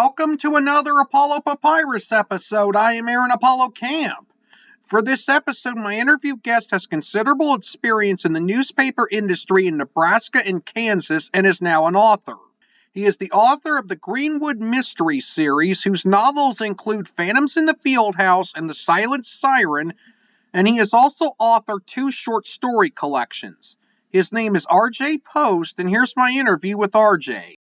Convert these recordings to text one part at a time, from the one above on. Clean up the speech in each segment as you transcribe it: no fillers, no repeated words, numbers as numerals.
Welcome to another Apollo Papyrus episode. I am Aaron Apollo Camp. For this episode, my interview guest has considerable experience in the newspaper industry in Nebraska and Kansas and is now an author. He is the author of the Greenwood Mysteries series, whose novels include Phantoms in the Fieldhouse and The Silent Siren, and he has also authored 2 short story collections. His name is R.J. Post, and here's my interview with R.J.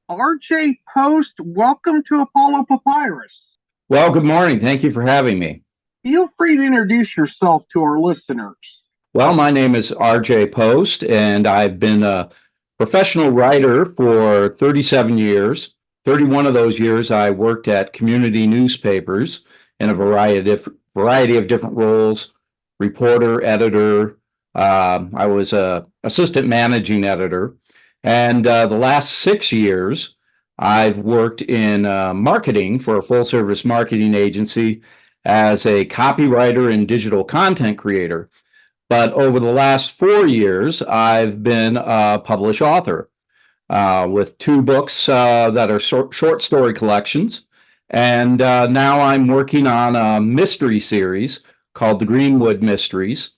R.J. Post, welcome to Apollo Papyrus. Well, good morning. Thank you for having me. Feel free to introduce yourself to our listeners. Well, my name is R.J. Post, and I've been a professional writer for 37 years. 31 of those years I worked at community newspapers in a variety of different roles, reporter, editor. I was an assistant managing editor. And the last 6 years, I've worked in marketing for a full-service marketing agency as a copywriter and digital content creator. But over the last 4 years, I've been a published author with 2 books that are short story collections. And now I'm working on a mystery series called the Greenwood Mysteries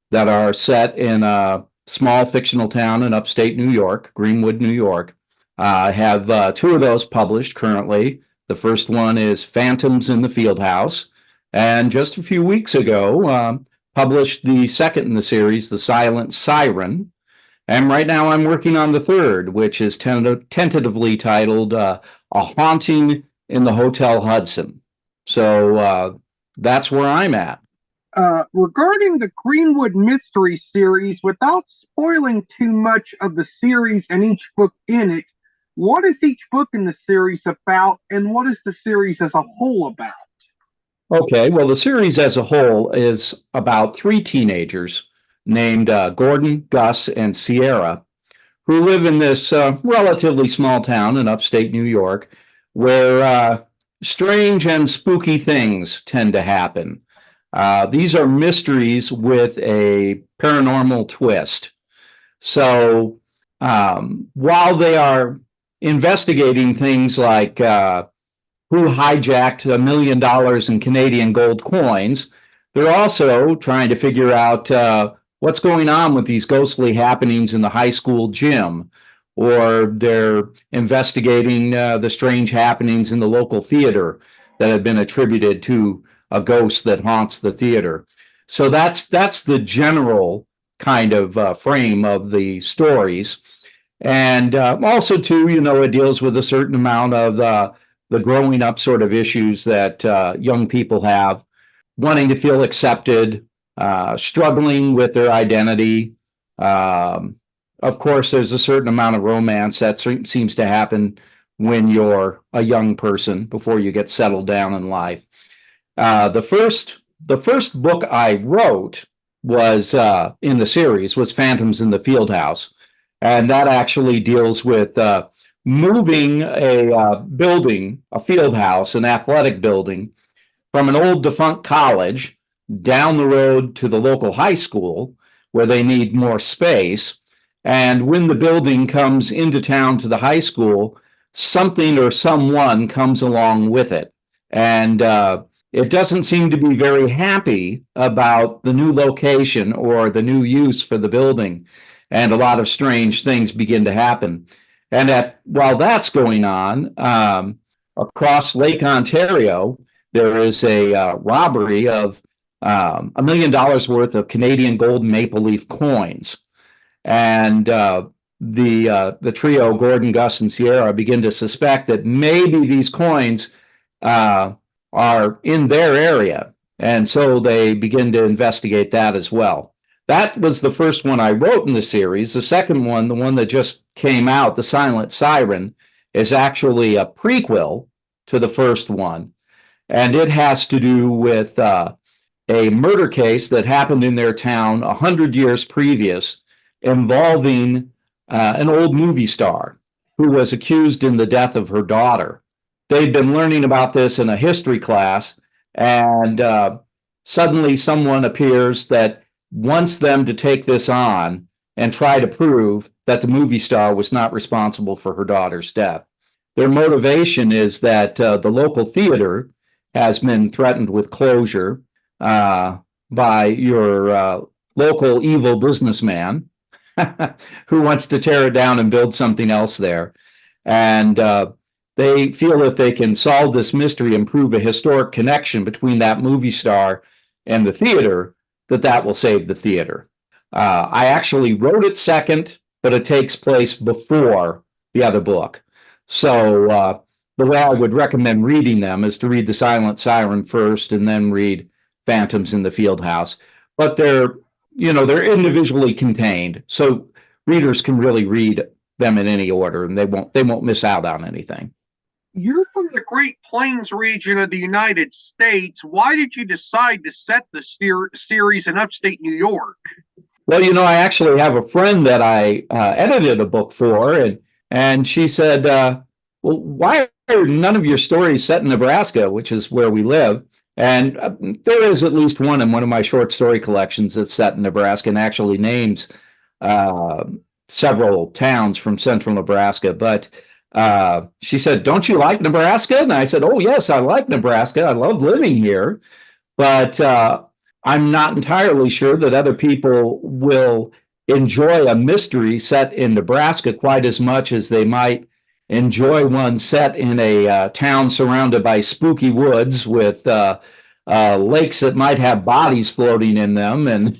that are set in a small fictional town in upstate New York, Greenwood, New York. I have 2 of those published currently. The first one is Phantoms in the Fieldhouse, and just a few weeks ago, published the second in the series, The Silent Siren. And right now I'm working on the third, which is tentatively titled A Haunting in the Hotel Hudson. So that's where I'm at. Regarding the Greenwood Mystery series, without spoiling too much of the series and each book in it, what is each book in the series about, and what is the series as a whole about? Okay, well, the series as a whole is about 3 teenagers named Gordon, Gus, and Sierra, who live in this relatively small town in upstate New York where strange and spooky things tend to happen. These are mysteries with a paranormal twist. So while they are investigating things like who hijacked $1 million in Canadian gold coins, they're also trying to figure out what's going on with these ghostly happenings in the high school gym, or they're investigating the strange happenings in the local theater that have been attributed to a ghost that haunts the theater. So that's the general kind of frame of the stories. And also, too, it deals with a certain amount of the growing up sort of issues that young people have, wanting to feel accepted, struggling with their identity. Of course, there's a certain amount of romance that seems to happen when you're a young person before you get settled down in life. The first book I wrote was in the series was Phantoms in the Fieldhouse, and that actually deals with moving a building, a field house, an athletic building, from an old defunct college down the road to the local high school where they need more space. And when the building comes into town to the high school, something or someone comes along with it. And it doesn't seem to be very happy about the new location or the new use for the building. And a lot of strange things begin to happen. And while that's going on, across Lake Ontario, there is a robbery of $1 million worth of Canadian gold maple leaf coins. And the trio, Gordon, Gus, and Sierra, begin to suspect that maybe these coins are in their area. And so they begin to investigate that as well. That was the first one I wrote in the series. The second one, the one that just came out, The Silent Siren, is actually a prequel to the first one. And it has to do with a murder case that happened in their town 100 years previous, involving an old movie star who was accused in the death of her daughter. They'd been learning about this in a history class, and suddenly someone appears that wants them to take this on and try to prove that the movie star was not responsible for her daughter's death. their motivation is that the local theater has been threatened with closure by your local evil businessman who wants to tear it down and build something else there. And they feel if they can solve this mystery and prove a historic connection between that movie star and the theater, that will save the theater. I actually wrote it second, but it takes place before the other book. So the way I would recommend reading them is to read The Silent Siren first and then read Phantoms in the Fieldhouse. But they're individually contained, so readers can really read them in any order, and they won't miss out on anything. You're from the Great Plains region of the United States. Why did you decide to set the series in upstate New York? Well, I actually have a friend that I edited a book for, and she said, well, why are none of your stories set in Nebraska, which is where we live? And there is at least one in one of my short story collections that's set in Nebraska and actually names several towns from central Nebraska. But she said, don't you like Nebraska? And I said, oh, yes, I like Nebraska. I love living here. But I'm not entirely sure that other people will enjoy a mystery set in Nebraska quite as much as they might enjoy one set in a town surrounded by spooky woods with lakes that might have bodies floating in them and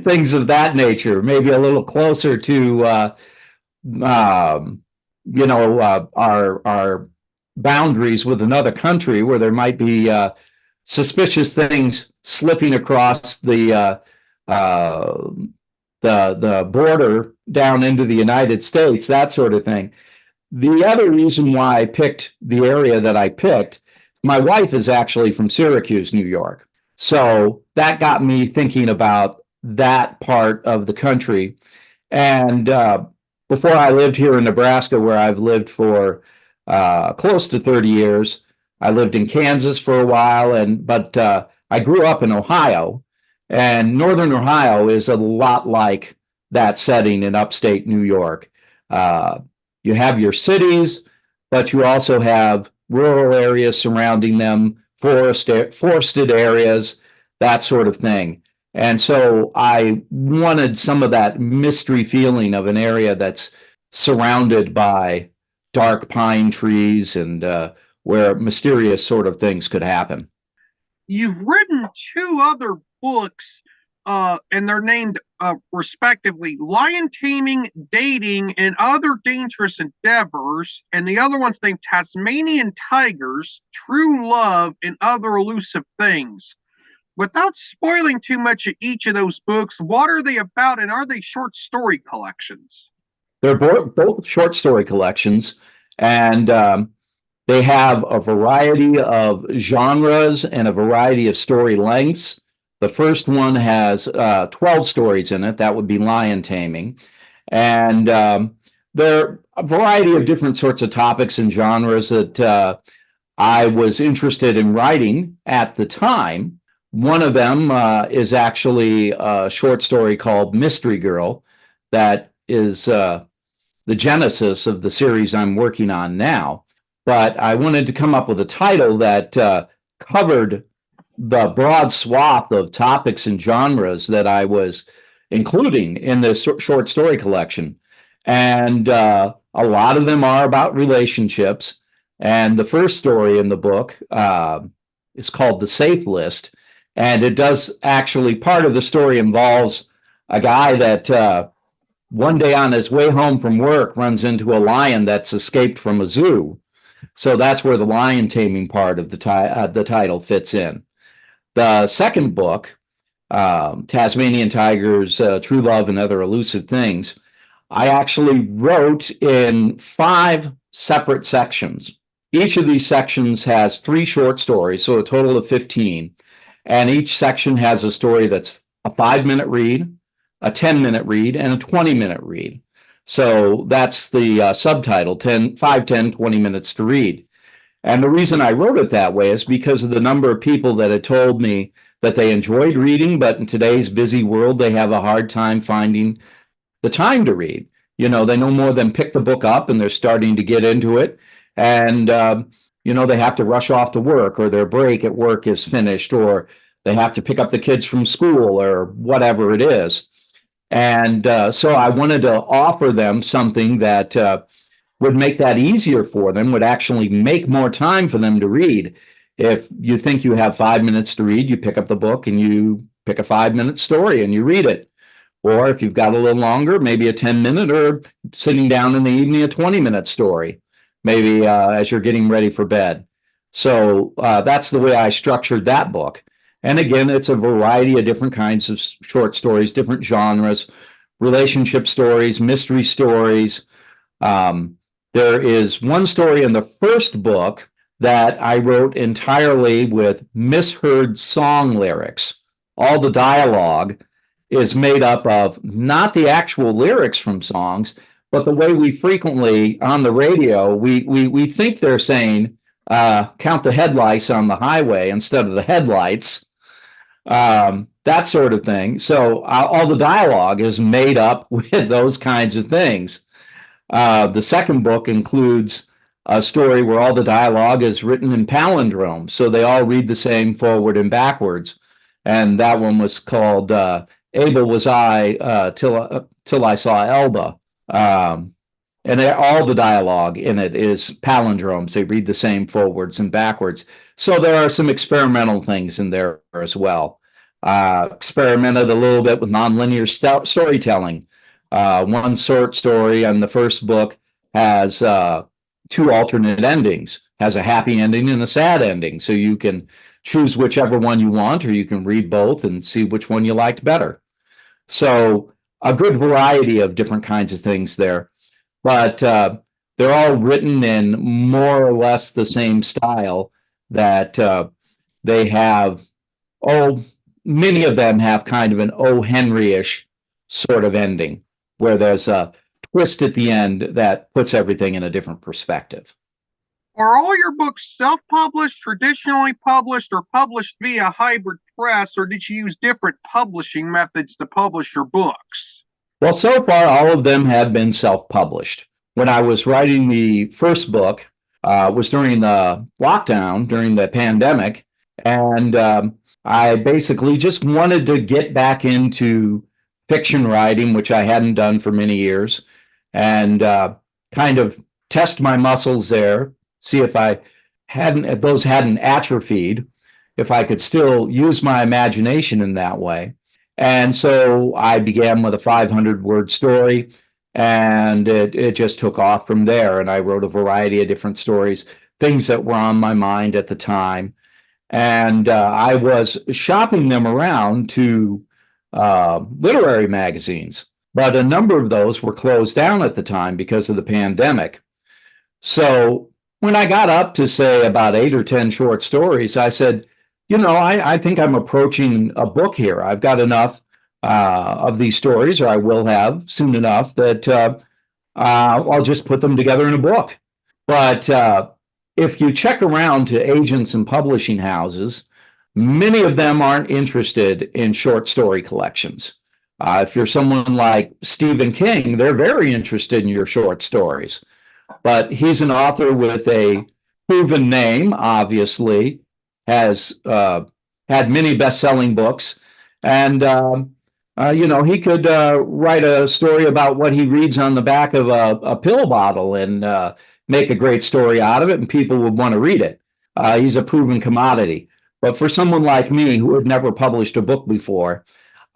things of that nature. Maybe a little closer to our boundaries with another country where there might be suspicious things slipping across the border down into the United States, that sort of thing. The other reason why I picked the area that I picked, my wife is actually from Syracuse, New York. So that got me thinking about that part of the country. And before I lived here in Nebraska, where I've lived for close to 30 years, I lived in Kansas for a while, but I grew up in Ohio, and Northern Ohio is a lot like that setting in upstate New York. You have your cities, but you also have rural areas surrounding them, forested areas, that sort of thing. And so I wanted some of that mystery feeling of an area that's surrounded by dark pine trees and where mysterious sort of things could happen. You've written two other books, and they're named respectively Lion Taming, Dating, and Other Dangerous Endeavors, and the other one's named Tasmanian Tigers, True Love, and Other Elusive Things. Without spoiling too much of each of those books, what are they about, and are they short story collections? They're both short story collections, and they have a variety of genres and a variety of story lengths. The first one has 12 stories in it. That would be Lion Taming. And there are a variety of different sorts of topics and genres that I was interested in writing at the time. One of them is actually a short story called Mystery Girl that is the genesis of the series I'm working on now. But I wanted to come up with a title that covered the broad swath of topics and genres that I was including in this short story collection. And a lot of them are about relationships. And the first story in the book is called The Safe List. And it does actually, part of the story involves a guy that one day on his way home from work runs into a lion that's escaped from a zoo. So that's where the lion taming part of the title fits in. The second book, Tasmanian Tigers, True Love, and Other Elusive Things, I actually wrote in 5 separate sections. Each of these sections has 3 short stories, so a total of 15. And each section has a story that's a 5-minute read, a 10-minute read, and a 20-minute read. So that's the subtitle, 5, 10, 20 minutes to read. And the reason I wrote it that way is because of the number of people that had told me that they enjoyed reading, but in today's busy world, they have a hard time finding the time to read. They no more than pick the book up and they're starting to get into it. And, they have to rush off to work, or their break at work is finished, or they have to pick up the kids from school, or whatever it is. And so I wanted to offer them something that would make that easier for them, would actually make more time for them to read. If you think you have 5 minutes to read, you pick up the book and you pick a 5-minute story and you read it. Or if you've got a little longer, maybe a 10-minute, or sitting down in the evening, a 20-minute story, maybe as you're getting ready for bed. So that's the way I structured that book. And again, it's a variety of different kinds of short stories, different genres, relationship stories, mystery stories. There is one story in the first book that I wrote entirely with misheard song lyrics. All the dialogue is made up of not the actual lyrics from songs, but the way we frequently on the radio, we think they're saying, count the headlights on the highway instead of the headlights, that sort of thing. So all the dialogue is made up with those kinds of things. The second book includes a story where all the dialogue is written in palindromes, so they all read the same forward and backwards. And that one was called Abel Was I Till I Saw Elba. And all the dialogue in it is palindromes. They read the same forwards and backwards. So there are some experimental things in there as well. Experimented a little bit with nonlinear storytelling. One short story in the first book has 2 alternate endings, has a happy ending and a sad ending. So you can choose whichever one you want, or you can read both and see which one you liked better. So a good variety of different kinds of things there. But they're all written in more or less the same style, that they have, many of them have kind of an O. Henry-ish sort of ending, where there's a twist at the end that puts everything in a different perspective. Are all your books self-published, traditionally published, or published via hybrid press, or did you use different publishing methods to publish your books? Well, so far, all of them have been self-published. When I was writing the first book, was during the lockdown, during the pandemic, and I basically just wanted to get back into fiction writing, which I hadn't done for many years, and kind of test my muscles there, see if those hadn't atrophied, if I could still use my imagination in that way. And so I began with a 500-word story, and it just took off from there. And I wrote a variety of different stories, things that were on my mind at the time. And I was shopping them around to literary magazines, but a number of those were closed down at the time because of the pandemic. So when I got up to, say, about 8 or 10 short stories, I said, I think I'm approaching a book here. I've got enough of these stories, or I will have soon enough, that I'll just put them together in a book. But if you check around to agents and publishing houses, many of them aren't interested in short story collections. If you're someone like Stephen King, they're very interested in your short stories. But he's an author with a proven name, obviously, has had many best-selling books, and he could write a story about what he reads on the back of a pill bottle and make a great story out of it, and people would want to read it. He's a proven commodity. But for someone like me, who had never published a book before,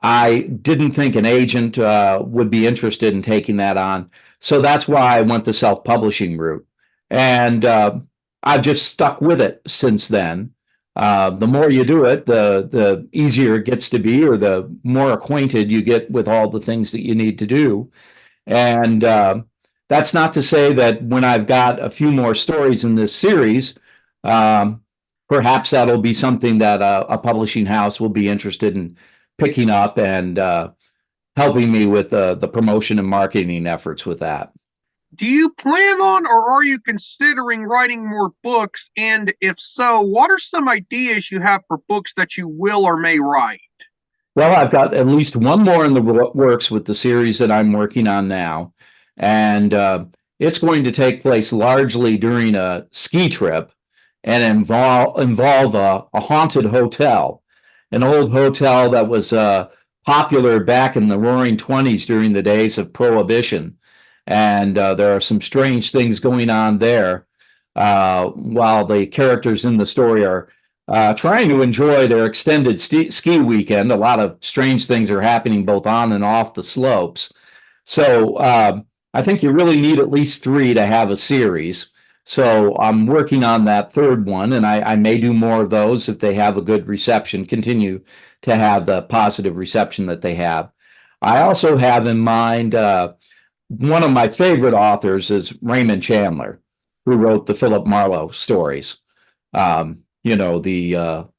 I didn't think an agent would be interested in taking that on. So that's why I went the self-publishing route. And I've just stuck with it since then. The more you do it, the easier it gets to be, or the more acquainted you get with all the things that you need to do. And that's not to say that when I've got a few more stories in this series, perhaps that'll be something that a publishing house will be interested in picking up and helping me with the promotion and marketing efforts with that. Do you plan on, or are you considering writing more books? And if so, what are some ideas you have for books that you will or may write? Well, I've got at least one more in the works with the series that I'm working on now. And it's going to take place largely during a ski trip and involve a haunted hotel, an old hotel that was popular back in the Roaring Twenties during the days of Prohibition. And there are some strange things going on there while the characters in the story are trying to enjoy their extended ski weekend. A lot of strange things are happening both on and off the slopes. So I think you really need at least three to have a series. So I'm working on that third one, and I may do more of those if they have a good reception, continue to have the positive reception that they have. I also have in mind one of my favorite authors is Raymond Chandler, who wrote the Philip Marlowe stories. You know, the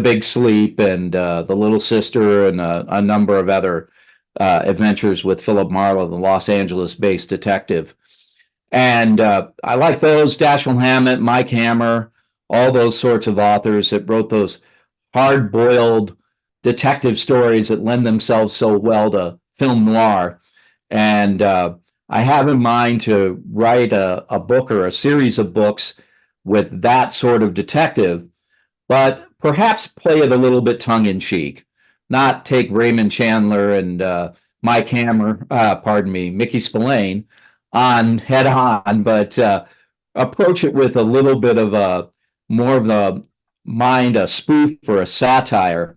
Big Sleep and the Little Sister and a number of other adventures with Philip Marlowe, the Los Angeles-based detective. And I like those, Dashiell Hammett, Mike Hammer, all those sorts of authors that wrote those hard-boiled detective stories that lend themselves so well to film noir. And I have in mind to write a book or a series of books with that sort of detective, but perhaps play it a little bit tongue-in-cheek, not take Raymond Chandler and Mike Hammer, Mickey Spillane, on head on, but approach it with a little bit of a more of the mind, a spoof or a satire.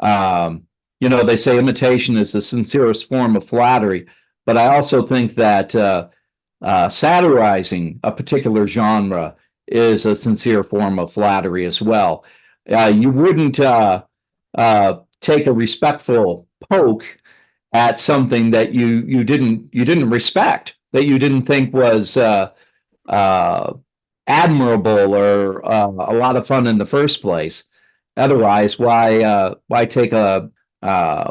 You know, they say imitation is the sincerest form of flattery, but I also think that satirizing a particular genre is a sincere form of flattery as well. You wouldn't take a respectful poke at something that you didn't respect, that you didn't think was admirable or a lot of fun in the first place. Otherwise, why take a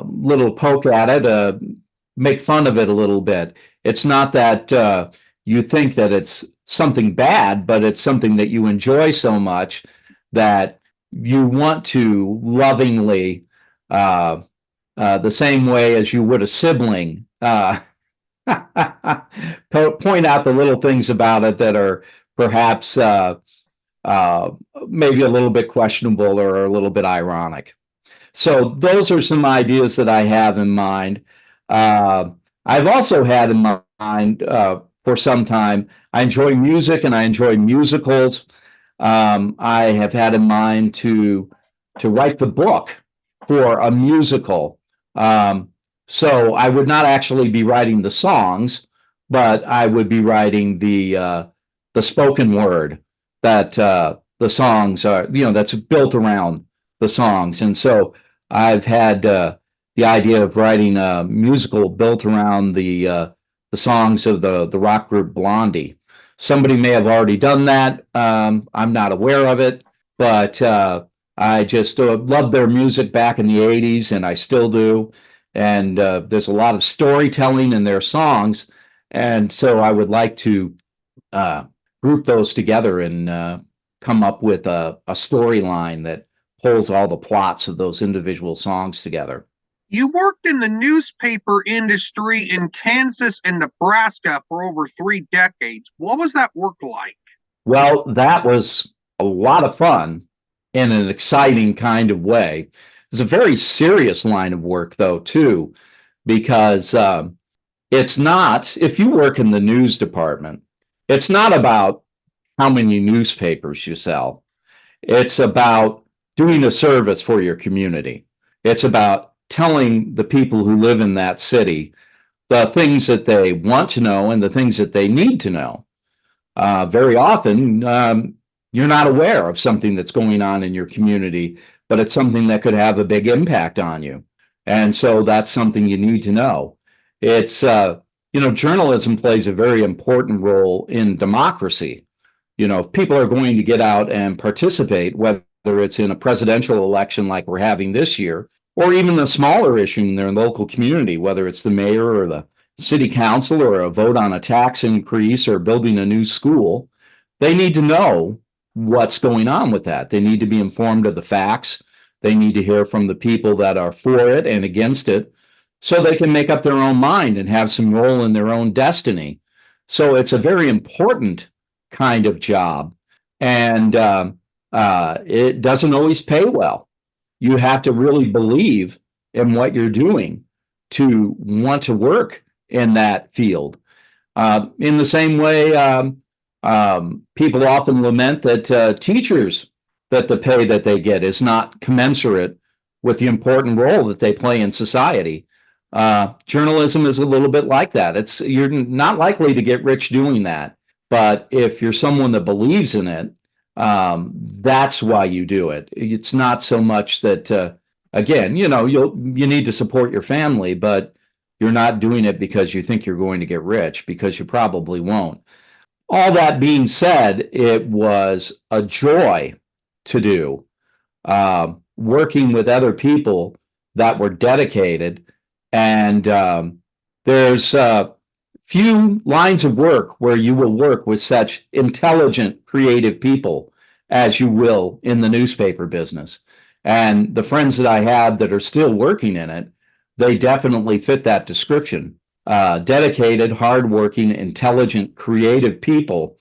little poke at it, make fun of it a little bit? It's not that you think that it's something bad, but it's something that you enjoy so much that you want to lovingly, the same way as you would a sibling, point out the little things about it that are perhaps maybe a little bit questionable or a little bit ironic. So those are some ideas that I have in mind. I've also had in mind for some time, I enjoy music and I enjoy musicals. I have had in mind to write the book for a musical. So I would not actually be writing the songs, but I would be writing the spoken word that the songs are, you know, that's built around the songs. And so I've had the idea of writing a musical built around the songs of the rock group Blondie. Somebody may have already done that. I'm not aware of it, but I just loved their music back in the 80s, and I still do. And there's a lot of storytelling in their songs. And so I would like to group those together and come up with a storyline that pulls all the plots of those individual songs together. You worked in the newspaper industry in Kansas and Nebraska for over 3 decades. What was that work like? Well, that was a lot of fun in an exciting kind of way. It's a very serious line of work, though, too, because it's not, if you work in the news department, it's not about how many newspapers you sell. It's about doing a service for your community. It's about telling the people who live in that city the things that they want to know and the things that they need to know. Very often, you're not aware of something that's going on in your community, but it's something that could have a big impact on you. And so that's something you need to know. It's, you know, journalism plays a very important role in democracy. You know, if people are going to get out and participate, whether it's in a presidential election like we're having this year, or even a smaller issue in their local community, whether it's the mayor or the city council or a vote on a tax increase or building a new school, they need to know what's going on with that. They need to be informed of the facts. They need to hear from the people that are for it and against it so they can make up their own mind and have some role in their own destiny. So it's a very important kind of job. And it doesn't always pay well. You have to really believe in what you're doing to want to work in that field. In the same way, people often lament that teachers, that the pay that they get is not commensurate with the important role that they play in society. Journalism is a little bit like that. You're not likely to get rich doing that, but if you're someone that believes in it, that's why you do it. It's not so much that, again, you need to support your family, but you're not doing it because you think you're going to get rich, because you probably won't. All that being said, it was a joy to do, working with other people that were dedicated. And there's few lines of work where you will work with such intelligent, creative people as you will in the newspaper business. And the friends that I have that are still working in it, they definitely fit that description. Dedicated, hardworking, intelligent, creative people.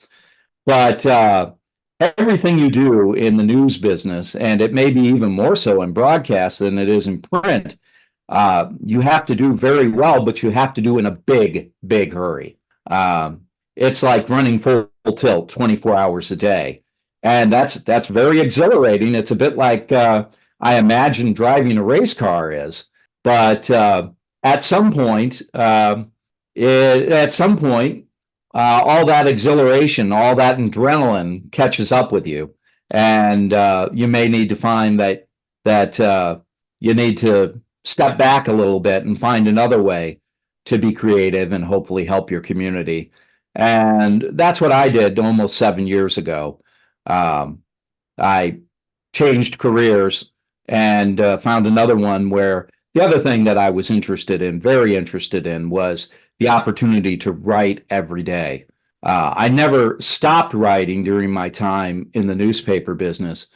But everything you do in the news business, and it may be even more so in broadcast than it is in print, you have to do very well, but you have to do in a big, big hurry. It's like running full tilt 24 hours a day. And that's very exhilarating. It's a bit like I imagine driving a race car is. But at some point, all that exhilaration, all that adrenaline catches up with you, and you may need to find that you need to step back a little bit and find another way to be creative and hopefully help your community. And that's what I did almost 7 years ago. I changed careers and found another one where the other thing that I was very interested in, was the opportunity to write every day. I never stopped writing during my time in the newspaper business,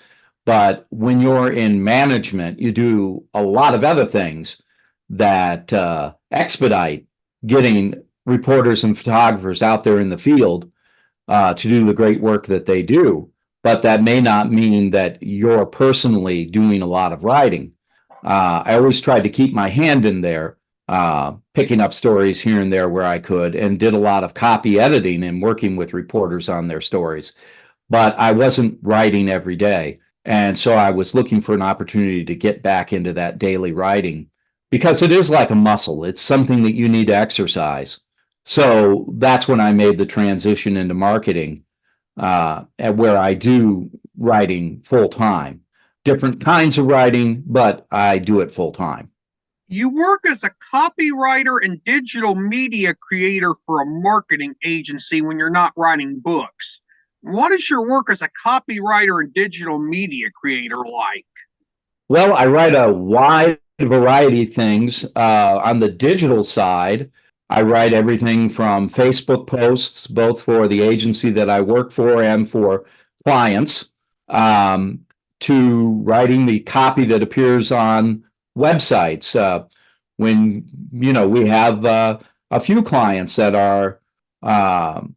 but when you're in management, you do a lot of other things that expedite getting reporters and photographers out there in the field to do the great work that they do. But that may not mean that you're personally doing a lot of writing. I always tried to keep my hand in there, picking up stories here and there where I could, and did a lot of copy editing and working with reporters on their stories. But I wasn't writing every day. And so I was looking for an opportunity to get back into that daily writing, because it is like a muscle. It's something that you need to exercise. So that's when I made the transition into marketing, where I do writing full time. Different kinds of writing, but I do it full time. You work as a copywriter and digital media creator for a marketing agency when you're not writing books. What is your work as a copywriter and digital media creator like? Well, I write a wide variety of things. On the digital side, I write everything from Facebook posts, both for the agency that I work for and for clients, to writing the copy that appears on websites. When we have a few clients that are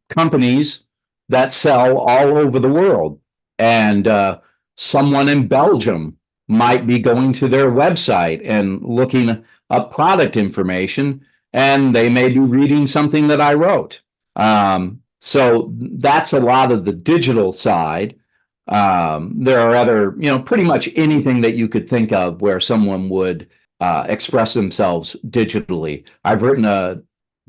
companies that sell all over the world, and someone in Belgium might be going to their website and looking up product information, and they may be reading something that I wrote. So that's a lot of the digital side. There are other, pretty much anything that you could think of where someone would express themselves digitally. I've written a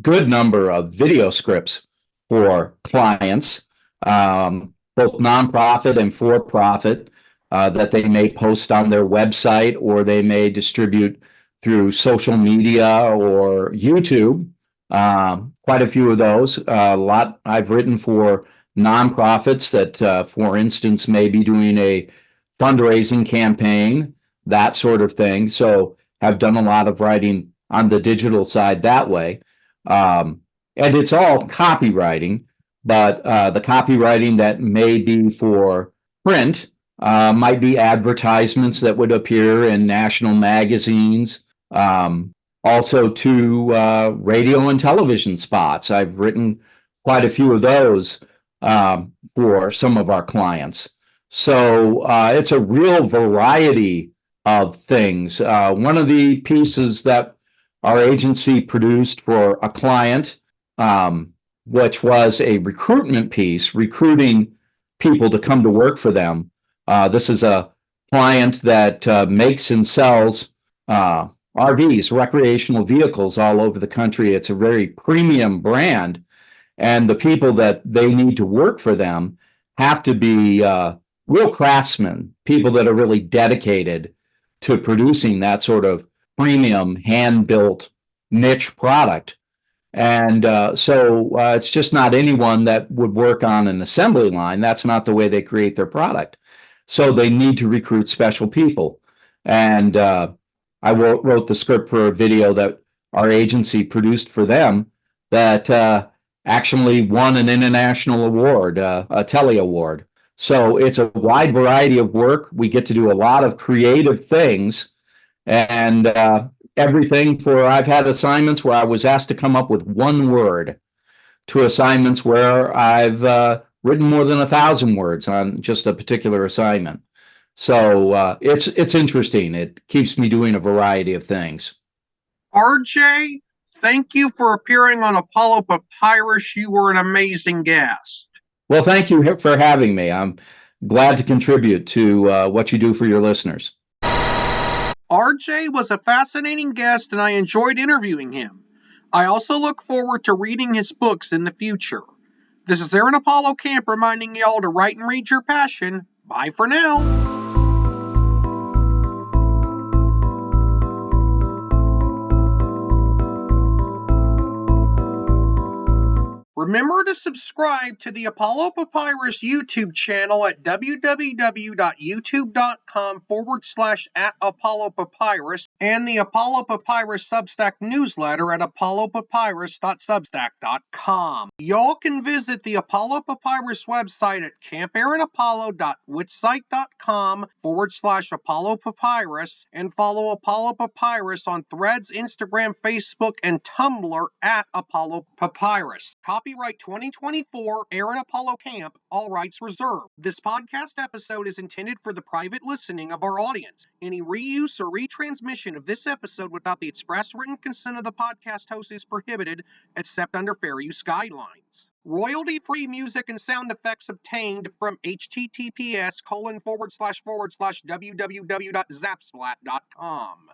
good number of video scripts for clients, both nonprofit and for-profit, that they may post on their website, or they may distribute through social media or YouTube. Quite a few of those. A lot I've written for nonprofits that, for instance, may be doing a fundraising campaign, that sort of thing. So I've done a lot of writing on the digital side that way. And it's all copywriting, but the copywriting that may be for print might be advertisements that would appear in national magazines, also to radio and television spots. I've written quite a few of those for some of our clients. So it's a real variety of things. One of the pieces that our agency produced for a client, which was a recruitment piece, recruiting people to come to work for them. This is a client that makes and sells RVs, recreational vehicles all over the country. It's a very premium brand, and the people that they need to work for them have to be real craftsmen, people that are really dedicated to producing that sort of premium, hand-built niche product. And it's just not anyone that would work on an assembly line. That's not the way they create their product. So they need to recruit special people. And I wrote the script for a video that our agency produced for them that actually won an international award, a Telly Award. So it's a wide variety of work. We get to do a lot of creative things, and everything for I've had assignments where I was asked to come up with one word to assignments where I've written more than 1,000 words on just a particular assignment. So it's interesting. It keeps me doing a variety of things. RJ, thank you for appearing on Apollo Papyrus. You were an amazing guest. Well, thank you for having me. I'm glad to contribute to what you do for your listeners. RJ was a fascinating guest, and I enjoyed interviewing him. I also look forward to reading his books in the future. This is Aaron Apollo Camp reminding y'all to write and read your passion. Bye for now. Remember to subscribe to the Apollo Papyrus YouTube channel at www.youtube.com/@ApolloPapyrus and the Apollo Papyrus Substack newsletter at apollopapyrus.substack.com. Y'all can visit the Apollo Papyrus website at campaaronapollo.wixsite.com/Apollo Papyrus and follow Apollo Papyrus on Threads, Instagram, Facebook, and Tumblr at Apollo Papyrus. Copyright 2024, Aaron Apollo Camp, all rights reserved. This podcast episode is intended for the private listening of our audience. Any reuse or retransmission of this episode without the express written consent of the podcast host is prohibited, except under fair use guidelines. Royalty-free music and sound effects obtained from https://www.zapsplat.com.